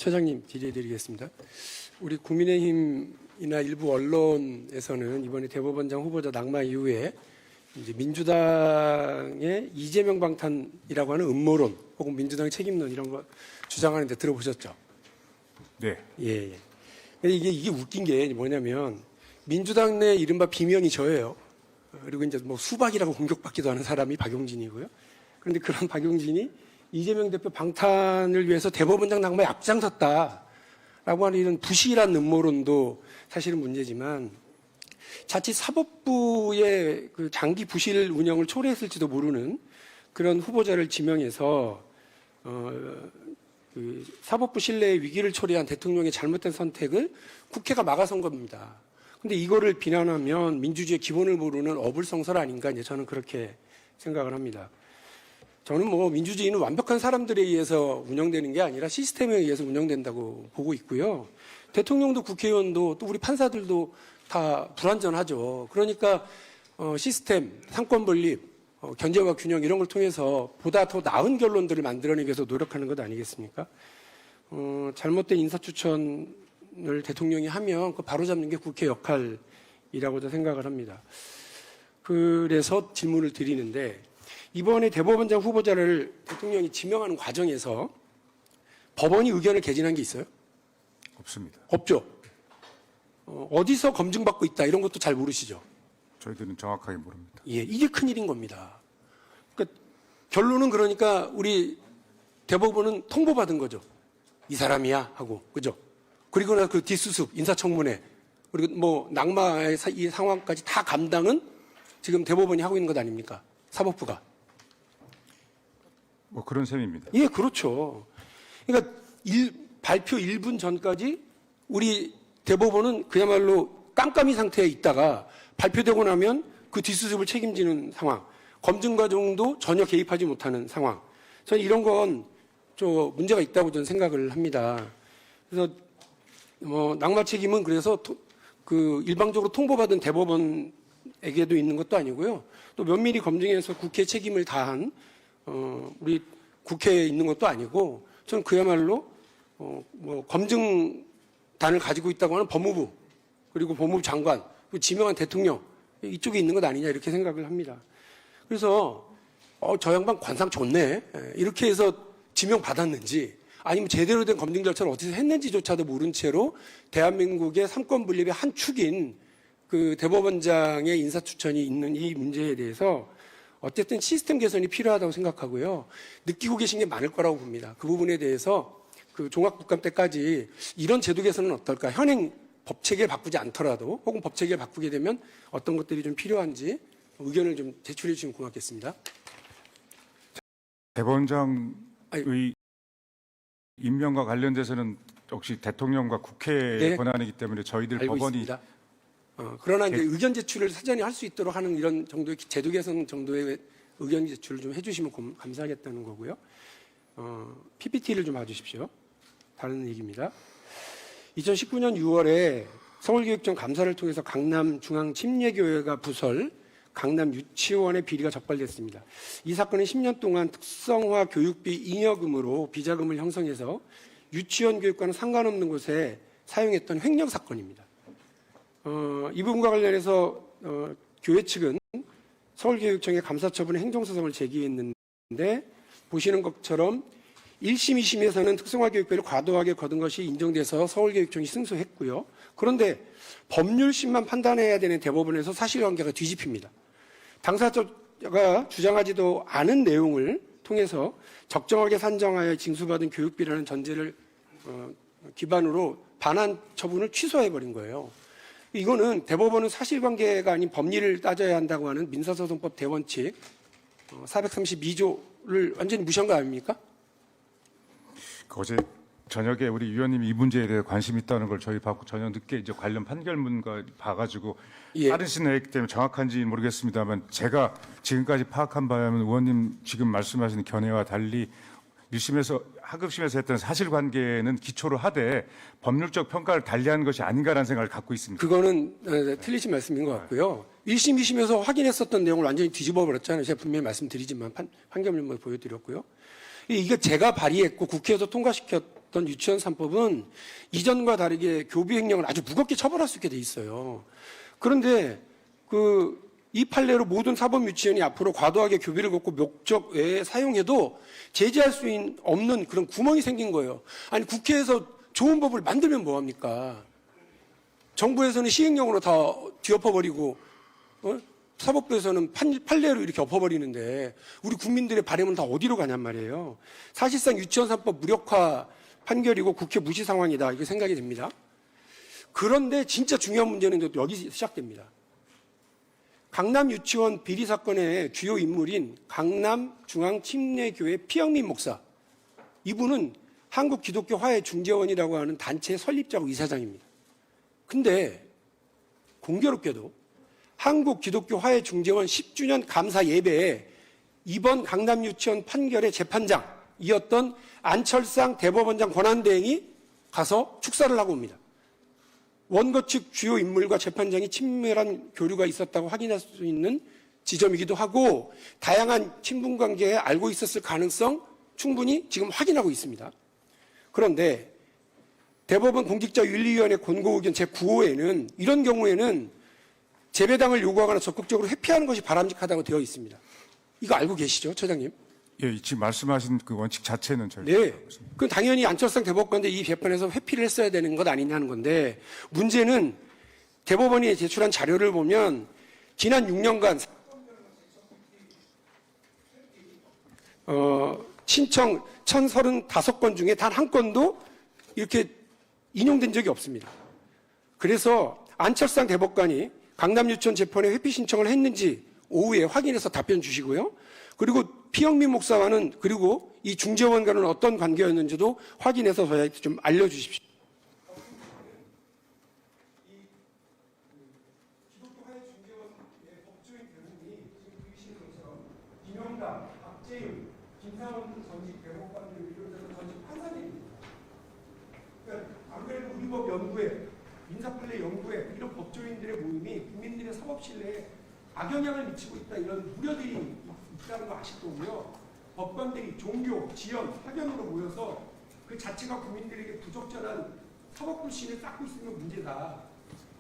처장님 질의드리겠습니다. 우리 국민의힘이나 일부 언론에서는 이번에 대법원장 후보자 낙마 이후에 이제 민주당의 이재명 방탄이라고 하는 음모론 혹은 민주당의 책임론 이런 거 주장하는데 들어보셨죠? 네. 예. 근데 이게 웃긴 게 뭐냐면 민주당 내 이른바 비명이 저예요. 그리고 이제 뭐 수박이라고 공격받기도 하는 사람이 박용진이고요. 그런데 그런 박용진이 이재명 대표 방탄을 위해서 대법원장 낙마에 앞장섰다라고 하는 이런 부실한 음모론도 사실은 문제지만 자칫 사법부의 그 장기 부실 운영을 초래했을지도 모르는 그런 후보자를 지명해서 그 사법부 신뢰의 위기를 초래한 대통령의 잘못된 선택을 국회가 막아선 겁니다. 근데 이거를 비난하면 민주주의의 기본을 모르는 어불성설 아닌가 이제 저는 그렇게 생각을 합니다. 저는 뭐 민주주의는 완벽한 사람들에 의해서 운영되는 게 아니라 시스템에 의해서 운영된다고 보고 있고요. 대통령도 국회의원도 또 우리 판사들도 다 불완전하죠. 그러니까 시스템, 상권 분립, 견제와 균형 이런 걸 통해서 보다 더 나은 결론들을 만들어내기 위해서 노력하는 것 아니겠습니까? 잘못된 인사추천을 대통령이 하면 그 바로잡는 게 국회 역할이라고도 생각을 합니다. 그래서 질문을 드리는데 이번에 대법원장 후보자를 대통령이 지명하는 과정에서 법원이 의견을 개진한 게 있어요? 없습니다. 없죠. 어디서 검증받고 있다 이런 것도 잘 모르시죠? 저희들은 정확하게 모릅니다. 예, 이게 큰일인 겁니다. 그러니까 결론은 그러니까 우리 대법원은 통보받은 거죠. 이 사람이야 하고 그죠? 그리고 나 그 뒷수습 인사청문회 그리고 뭐 낙마의 이 상황까지 다 감당은 지금 대법원이 하고 있는 것 아닙니까? 사법부가. 뭐 그런 셈입니다. 예, 그렇죠. 그러니까 발표 1분 전까지 우리 대법원은 그야말로 깜깜이 상태에 있다가 발표되고 나면 그 뒷수습을 책임지는 상황, 검증 과정도 전혀 개입하지 못하는 상황. 저는 이런 건 좀 문제가 있다고 저는 생각을 합니다. 그래서 뭐 낙마 책임은 그래서 그 일방적으로 통보받은 대법원에게도 있는 것도 아니고요. 또 면밀히 검증해서 국회 책임을 다한 우리 국회에 있는 것도 아니고 저는 그야말로 뭐 검증단을 가지고 있다고 하는 법무부 그리고 법무부 장관 그리고 지명한 대통령 이쪽에 있는 것 아니냐 이렇게 생각을 합니다. 그래서 저 양반 관상 좋네 이렇게 해서 지명받았는지 아니면 제대로 된 검증 절차를 어디서 했는지조차도 모른 채로 대한민국의 삼권 분립의 한 축인 그 대법원장의 인사추천이 있는 이 문제에 대해서 어쨌든 시스템 개선이 필요하다고 생각하고요. 느끼고 계신 게 많을 거라고 봅니다. 그 부분에 대해서 그 종합국감 때까지 이런 제도 개선은 어떨까? 현행 법 체계를 바꾸지 않더라도 혹은 법 체계를 바꾸게 되면 어떤 것들이 좀 필요한지 의견을 좀 제출해 주시면 고맙겠습니다. 대법원장의 임명과 관련돼서는 역시 대통령과 국회의 네. 권한이기 때문에 저희들 알고 법원이 있습니다. 그러나 이제 의견 제출을 사전에 할 수 있도록 하는 이런 정도의 제도 개선 정도의 의견 제출을 좀 해주시면 감사하겠다는 거고요. PPT를 좀 봐주십시오. 다른 얘기입니다. 2019년 6월에 서울교육청 감사를 통해서 강남중앙침례교회가 부설 강남 유치원의 비리가 적발됐습니다. 이 사건은 10년 동안 특성화 교육비 잉여금으로 비자금을 형성해서 유치원 교육과는 상관없는 곳에 사용했던 횡령 사건입니다. 이 부분과 관련해서 교회 측은 서울교육청에 감사처분에 행정소송을 제기했는데 보시는 것처럼 1심, 2심에서는 특성화교육비를 과도하게 거둔 것이 인정돼서 서울교육청이 승소했고요. 그런데 법률심만 판단해야 되는 대법원에서 사실관계가 뒤집힙니다. 당사자가 주장하지도 않은 내용을 통해서 적정하게 산정하여 징수받은 교육비라는 전제를 기반으로 반환 처분을 취소해버린 거예요. 이거는 대법원은 사실관계가 아닌 법리를 따져야 한다고 하는 민사소송법 대원칙 432조를 완전히 무시한 거 아닙니까? 어제 저녁에 우리 위원님이 이 문제에 대해 관심 있다는 걸 저희 받고 저녁 늦게 이제 관련 판결문과 봐가지고 빠르신 애기 때문에 정확한지 모르겠습니다만 제가 지금까지 파악한 바에 하면 의원님 지금 말씀하시는 견해와 달리 1심에서 하급심에서 했던 사실관계는 기초로 하되 법률적 평가를 달리하는 것이 아닌가라는 생각을 갖고 있습니다. 그거는 틀리신 말씀인 것 같고요. 1심, 2심에서 확인했었던 내용을 완전히 뒤집어 버렸잖아요. 제가 분명히 말씀드리지만 판결문을 보여드렸고요. 이게 제가 발의했고 국회에서 통과시켰던 어떤 유치원 3법은 이전과 다르게 교비 횡령을 아주 무겁게 처벌할 수 있게 돼 있어요. 그런데 이 판례로 모든 사법 유치원이 앞으로 과도하게 교비를 걷고 목적 외에 사용해도 제재할 수 없는 그런 구멍이 생긴 거예요. 아니 국회에서 좋은 법을 만들면 뭐합니까? 정부에서는 시행령으로 다 뒤엎어버리고 사법부에서는 판례로 이렇게 엎어버리는데 우리 국민들의 바람은 다 어디로 가냔 말이에요. 사실상 유치원 3법 무력화 판결이고 국회 무시 상황이다 이렇게 생각이 됩니다. 그런데 진짜 중요한 문제는 여기 시작됩니다. 강남 유치원 비리 사건의 주요 인물인 강남중앙침례교회 피영민 목사, 이분은 한국기독교화해중재원이라고 하는 단체의 설립자고 이사장입니다. 근데 공교롭게도 한국기독교화해중재원 10주년 감사 예배에 이번 강남 유치원 판결의 재판장이었던 안철상 대법원장 권한대행이 가서 축사를 하고 옵니다. 원고 측 주요 인물과 재판장이 친밀한 교류가 있었다고 확인할 수 있는 지점이기도 하고 다양한 친분 관계에 알고 있었을 가능성 충분히 지금 확인하고 있습니다. 그런데 대법원 공직자윤리위원회 권고 의견 제9호에는 이런 경우에는 재배당을 요구하거나 적극적으로 회피하는 것이 바람직하다고 되어 있습니다. 이거 알고 계시죠, 처장님? 예, 지금 말씀하신 그 원칙 자체는 저희 네. 그 당연히 안철상 대법관도 이 재판에서 회피를 했어야 되는 것 아니냐는 건데 문제는 대법원이 제출한 자료를 보면 지난 6년간 신청 1035건 중에 단 한 건도 이렇게 인용된 적이 없습니다. 그래서 안철상 대법관이 강남 유치원 재판에 회피 신청을 했는지 오후에 확인해서 답변 주시고요. 그리고 피영민 목사와는 그리고 이 중재원과는 어떤 관계였는지도 확인해서 저희한테 좀 알려주십시오. 기독교화해 중재원의 법조인 대부분이 지금 보시는 것처럼 김영남, 박재윤, 김상원 전직 대법관들을 비롯해서 전직 판사들입니다. 그러니까 아무래도 우리법 연구회, 민사판례 연구회 이런 법조인들의 모임이 국민들의 사법 신뢰에 악영향을 미치고 있다 이런 우려들이 있다는 거 아실 거고요. 법관들이 종교, 지연, 학연으로 모여서 그 자체가 국민들에게 부적절한 사법 불신을 쌓고 있으면 문제다.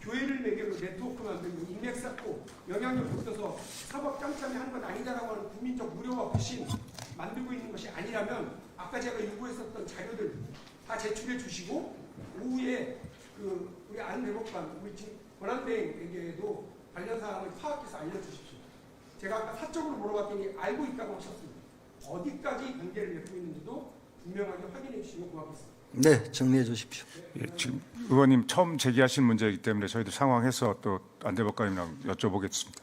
교회를 매개로 네트워크 만들고 인맥 쌓고 영향력 붙여서 사법 짬짬이 하는 건 아니다라고 하는 국민적 우려와 불신 만들고 있는 것이 아니라면 아까 제가 요구했었던 자료들 다 제출해 주시고 오후에 우리 안 대법관, 우리 지금 권한대행에게도 관련 사항을 파악해서 알려주십시오. 제가 아까 사적으로 물어봤더니 알고 있다고 하셨습니다. 어디까지 관계를 맺고 있는지도 분명하게 확인해 주시면 고맙겠습니다. 네, 정리해 주십시오. 예, 지금 의원님 처음 제기하신 문제이기 때문에 저희도 상황해서 또 안 대법관님이랑 여쭤보겠습니다.